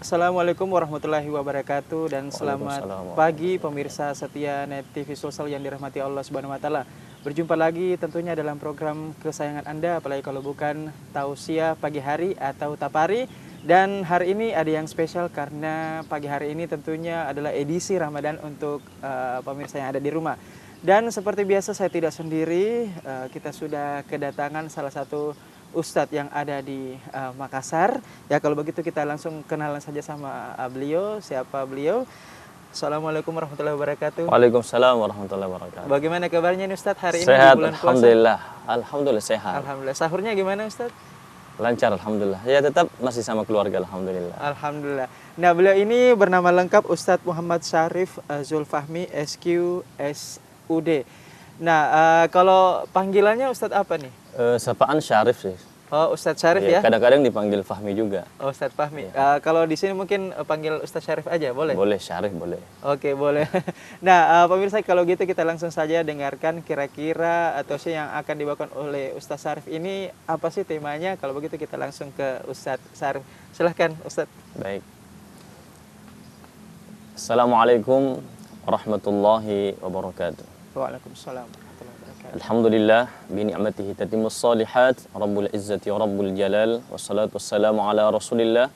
Assalamualaikum warahmatullahi wabarakatuh dan selamat pagi pemirsa setia Net TV Sulsel yang dirahmati Allah Subhanahu wa taala. Berjumpa lagi tentunya dalam program kesayangan Anda, apalagi kalau bukan tausiah pagi hari atau tapari. Dan hari ini ada yang spesial karena pagi hari ini tentunya adalah edisi Ramadan untuk pemirsa yang ada di rumah. Dan seperti biasa saya tidak sendiri, kita sudah kedatangan salah satu Ustadz yang ada di Makassar. Ya, kalau begitu kita langsung kenalan saja sama beliau. Siapa beliau? Assalamualaikum warahmatullahi wabarakatuh. Waalaikumsalam warahmatullahi wabarakatuh. Bagaimana kabarnya nih Ustadz hari ini sehat, di bulan puasa? alhamdulillah. Alhamdulillah sehat. Alhamdulillah. Sahurnya gimana Ustadz? Lancar alhamdulillah. Ya tetap masih sama keluarga alhamdulillah. Alhamdulillah. Nah, beliau ini bernama lengkap Ustadz Muhammad Syarif Zulfahmi SQ SUD. Nah, kalau panggilannya Ustadz apa nih? Sapaan Syarif sih. Oh, Ustadz Syarif ya? Kadang-kadang dipanggil Fahmi juga. Oh, Ustadz Fahmi. Kalau di sini mungkin panggil Ustadz Syarif aja, boleh? Boleh, Syarif boleh. Oke, boleh. Nah, pemirsa, kalau gitu kita langsung saja dengarkan kira-kira atau sih yang akan dibawakan oleh Ustadz Syarif ini apa sih temanya? Kalau begitu kita langsung ke Ustadz Syarif. Silahkan Ustadz. Baik. Assalamualaikum warahmatullahi wabarakatuh. Waalaikumsalam. Alhamdulillah bi ni'matihi tatimmus shalihat Rabbul izzati wa rabbul jalal wassalatu wassalamu ala Rasulillah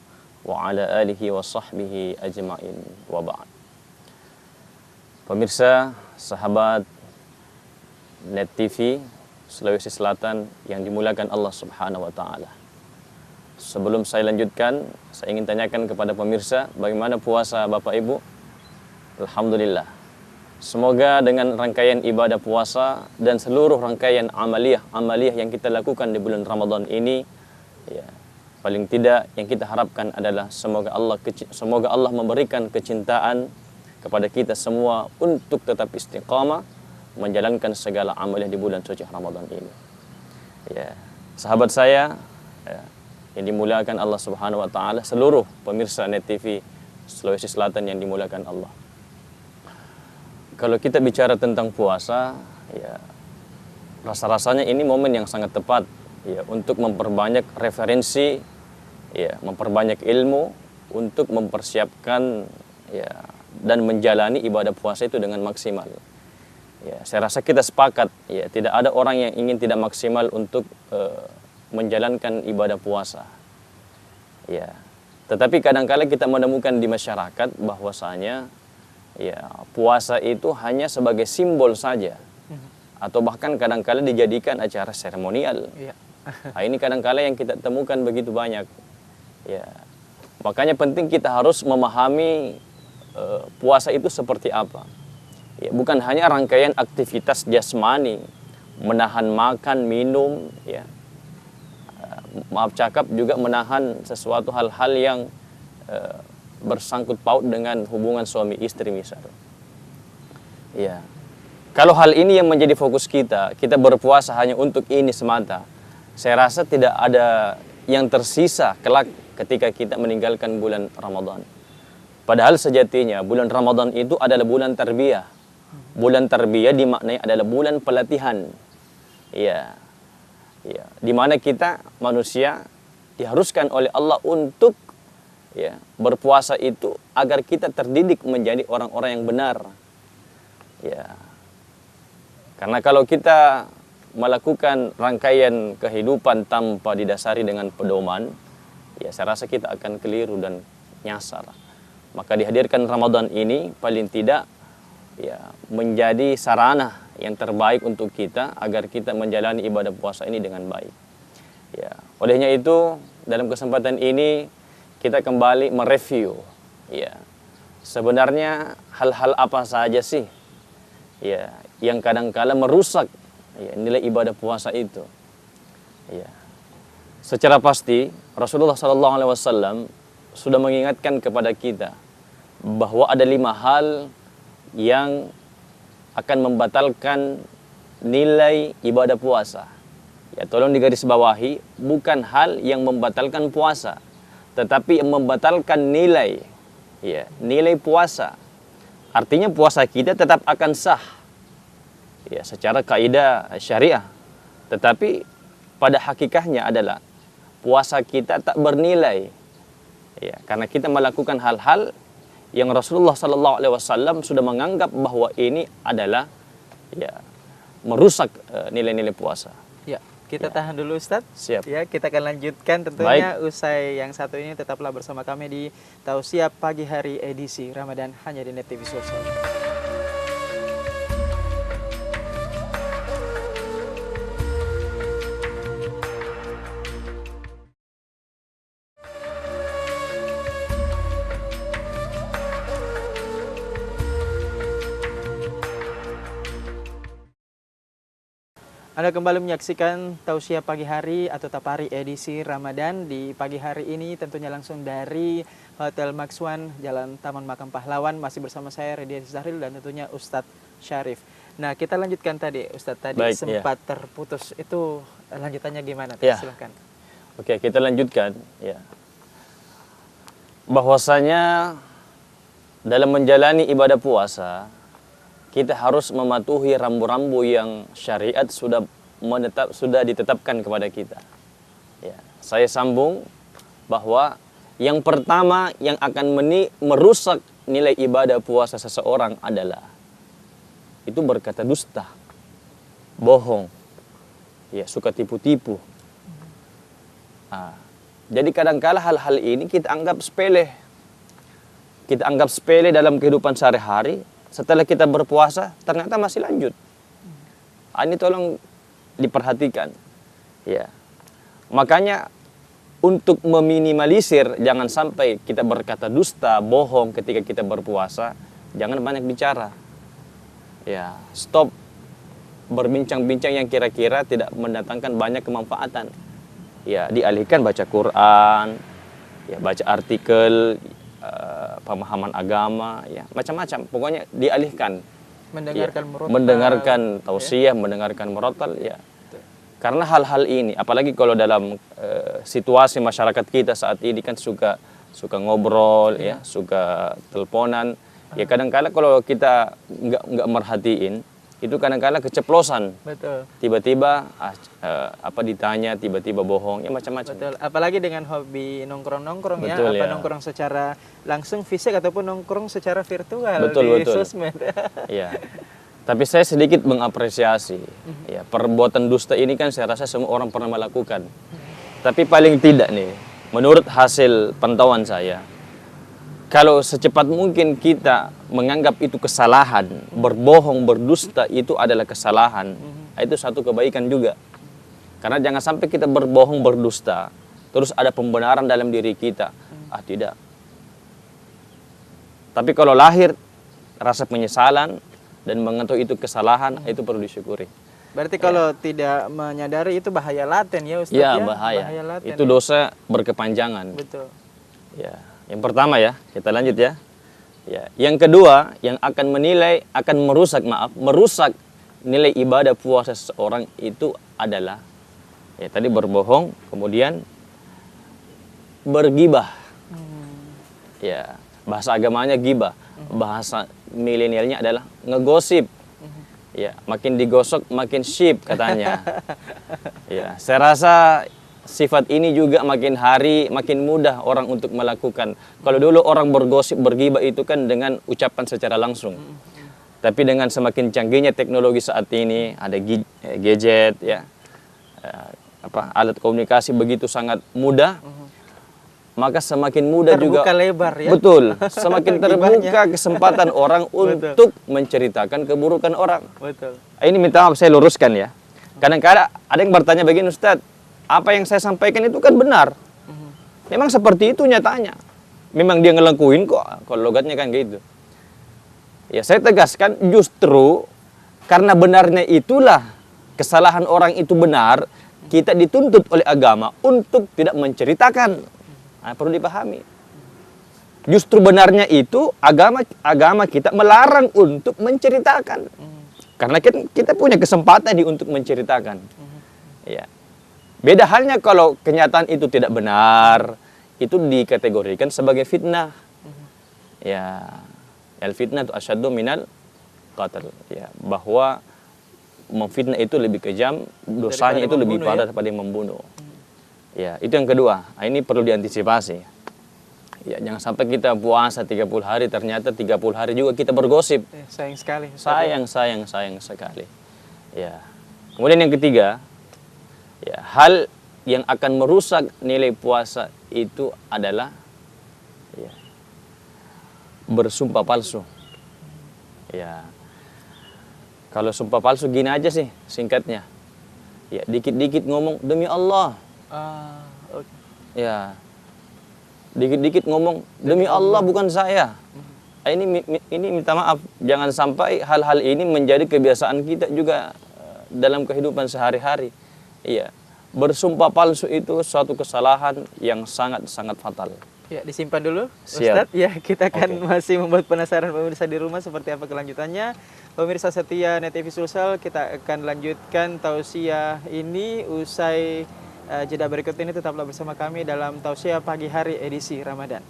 wa ala alihi wa sahbihi ajma'in wa ba'd. Pemirsa, sahabat Net TV Sulawesi Selatan yang dimuliakan Allah Subhanahu wa taala. Sebelum saya lanjutkan, saya ingin tanyakan kepada pemirsa bagaimana puasa Bapak Ibu? Alhamdulillah. Semoga dengan rangkaian ibadah puasa dan seluruh rangkaian amaliyah yang kita lakukan di bulan Ramadan ini, ya, paling tidak yang kita harapkan adalah semoga Allah memberikan kecintaan kepada kita semua untuk tetap istiqamah menjalankan segala amaliyah di bulan suci Ramadan ini. Ya, sahabat saya, ya, yang dimuliakan Allah Subhanahu wa taala, seluruh pemirsa Net TV Sulawesi Selatan yang dimuliakan Allah. Kalau kita bicara tentang puasa, ya rasa-rasanya ini momen yang sangat tepat ya untuk memperbanyak referensi, ya memperbanyak ilmu untuk mempersiapkan ya dan menjalani ibadah puasa itu dengan maksimal. Ya, saya rasa kita sepakat ya tidak ada orang yang ingin tidak maksimal untuk menjalankan ibadah puasa. Ya. Tetapi kadang-kala kita menemukan di masyarakat bahwasanya ya, puasa itu hanya sebagai simbol saja, atau bahkan kadang-kala dijadikan acara seremonial. Nah, ini kadang-kala yang kita temukan begitu banyak. Ya, makanya penting kita harus memahami puasa itu seperti apa. Ya, bukan hanya rangkaian aktivitas jasmani, menahan makan, minum, ya. Maaf cakap juga menahan sesuatu hal-hal yang bersangkut paut dengan hubungan suami istri misalnya. Ya. Kalau hal ini yang menjadi fokus kita berpuasa hanya untuk ini semata, saya rasa tidak ada yang tersisa kelak ketika kita meninggalkan bulan Ramadan. Padahal sejatinya bulan Ramadan itu adalah bulan tarbiyah. Bulan tarbiyah dimaknai adalah bulan pelatihan. Ya. Ya, di mana kita manusia diharuskan oleh Allah untuk ya, berpuasa itu agar kita terdidik menjadi orang-orang yang benar. Ya. Karena kalau kita melakukan rangkaian kehidupan tanpa didasari dengan pedoman, ya saya rasa kita akan keliru dan nyasar. Maka dihadirkan Ramadan ini paling tidak ya menjadi sarana yang terbaik untuk kita agar kita menjalani ibadah puasa ini dengan baik. Ya, olehnya itu dalam kesempatan ini kita kembali mereview ya. Sebenarnya hal-hal apa saja sih ya yang kadang-kala merusak ya, nilai ibadah puasa itu. Ya. Secara pasti Rasulullah SAW sudah mengingatkan kepada kita bahwa ada 5 hal yang akan membatalkan nilai ibadah puasa. Ya, tolong digarisbawahi, bukan hal yang membatalkan puasa, tetapi yang membatalkan nilai, ya, nilai puasa. Artinya puasa kita tetap akan sah, ya, secara kaidah syariah. Tetapi pada hakikatnya adalah puasa kita tak bernilai, Ya, karena kita melakukan hal-hal yang Rasulullah Sallallahu Alaihi Wasallam sudah menganggap bahwa ini adalah ya merusak nilai-nilai puasa. Ya, kita tahan dulu Ustadz. Siap. Ya, kita akan lanjutkan tentunya usai yang satu ini. Tetaplah bersama kami di Tausiah Pagi Hari edisi Ramadan hanya di Net TV Sulsel. Anda kembali menyaksikan Tausiah Pagi Hari atau Tapari edisi Ramadan. Di pagi hari ini tentunya langsung dari Hotel Maxwan, Jalan Taman Makam Pahlawan. Masih bersama saya Radian Zahril dan tentunya Ustadz Syarif. Nah, kita lanjutkan tadi Ustadz, tadi baik, sempat terputus. Itu lanjutannya gimana? Ya. Silahkan. Oke, kita lanjutkan. Ya. Bahwasanya dalam menjalani ibadah puasa, kita harus mematuhi rambu-rambu yang syariat sudah ditetapkan kepada kita. Ya, saya sambung bahwa yang pertama yang akan merusak nilai ibadah puasa seseorang adalah itu berkata dusta, bohong, ya suka tipu-tipu. Nah, jadi kadang-kala hal-hal ini kita anggap sepele. Kita anggap sepele dalam kehidupan sehari-hari. Setelah kita berpuasa, ternyata masih lanjut. Ini tolong diperhatikan. Ya. Makanya untuk meminimalisir, jangan sampai kita berkata dusta, bohong ketika kita berpuasa, jangan banyak bicara. Ya, stop berbincang-bincang yang kira-kira tidak mendatangkan banyak kemanfaatan. Ya, dialihkan baca Quran, ya baca artikel, pemahaman agama, ya macam-macam. Pokoknya dialihkan. Mendengarkan murotal. Mendengarkan tausiah, mendengarkan murotal, ya. Karena hal-hal ini, apalagi kalau dalam situasi masyarakat kita saat ini kan suka ngobrol, ya, suka teleponan. Ya kadang-kala kalau kita nggak merhatiin, itu kadang-kala keceplosan. Betul. Tiba-tiba ditanya, tiba-tiba bohong, ya macam-macam. Betul. Apalagi dengan hobi nongkrong-nongkrong, ya, betul, nongkrong secara langsung fisik ataupun nongkrong secara virtual betul, di sosmed. Iya. Tapi saya sedikit mengapresiasi. Ya, perbuatan dusta ini kan saya rasa semua orang pernah melakukan. Tapi paling tidak nih, menurut hasil pantauan saya, kalau secepat mungkin kita menganggap itu kesalahan, berbohong, berdusta itu adalah kesalahan, itu satu kebaikan juga. Karena jangan sampai kita berbohong, berdusta, terus ada pembenaran dalam diri kita. Tidak. Tapi kalau lahir rasa penyesalan dan mengetahui itu kesalahan, itu perlu disyukuri. Berarti kalau tidak menyadari itu bahaya laten ya Ustaz? Ya, bahaya laten, itu dosa berkepanjangan. Betul. Ya. Yang pertama ya, kita lanjut ya. Ya, yang kedua yang akan merusak nilai ibadah puasa seseorang itu adalah ya tadi berbohong, kemudian bergibah. Ya, bahasa agamanya gibah. Bahasa milenialnya adalah ngegosip. Ya, makin digosok makin sip katanya. Ya, saya rasa sifat ini juga makin hari makin mudah orang untuk melakukan. Kalau dulu orang bergosip, bergibah itu kan dengan ucapan secara langsung. Tapi dengan semakin canggihnya teknologi saat ini, ada gadget, ya, alat komunikasi begitu sangat mudah, maka semakin mudah terbuka juga. Lebar, ya? Betul, semakin terbuka kesempatan orang untuk menceritakan keburukan orang. Betul. Ini minta maaf saya luruskan ya. Kadang-kadang ada yang bertanya begini, Ustadz, apa yang saya sampaikan itu kan benar. Memang seperti itu nyatanya. Memang dia ngelakuin kok, kalau logatnya kan gitu. Ya saya tegaskan justru karena benarnya itulah, kesalahan orang itu benar, kita dituntut oleh agama untuk tidak menceritakan. Nah, perlu dipahami. Justru benarnya itu agama kita melarang untuk menceritakan. Karena kita punya kesempatan untuk menceritakan. Ya. Beda halnya kalau kenyataan itu tidak benar, itu dikategorikan sebagai fitnah. Ya, al-fitnah itu asyaddu minal qatl. Ya, bahwa memfitnah itu lebih kejam, dosanya itu lebih parah daripada yang membunuh. Ya, itu yang kedua. Nah, ini perlu diantisipasi. Ya, jangan sampai kita puasa 30 hari, ternyata 30 hari juga kita bergosip. Sayang sekali. Sayang sekali. Ya. Kemudian yang ketiga, ya, hal yang akan merusak nilai puasa itu adalah ya, bersumpah palsu. Ya. Kalau sumpah palsu gini aja sih singkatnya. Ya, dikit-dikit ngomong demi Allah. Okay. Ya. Dikit-dikit ngomong demi Allah bukan saya. Ini minta maaf, jangan sampai hal-hal ini menjadi kebiasaan kita juga dalam kehidupan sehari-hari. Iya. Bersumpah palsu itu suatu kesalahan yang sangat-sangat fatal. Ya, disimpan dulu, Siap. Ustadz. Ya, kita akan masih membuat penasaran pemirsa di rumah seperti apa kelanjutannya. Pemirsa setia Net TV Sulsel, kita akan lanjutkan tausiah ini usai jeda berikut ini. Tetaplah bersama kami dalam tausiah pagi hari edisi Ramadan.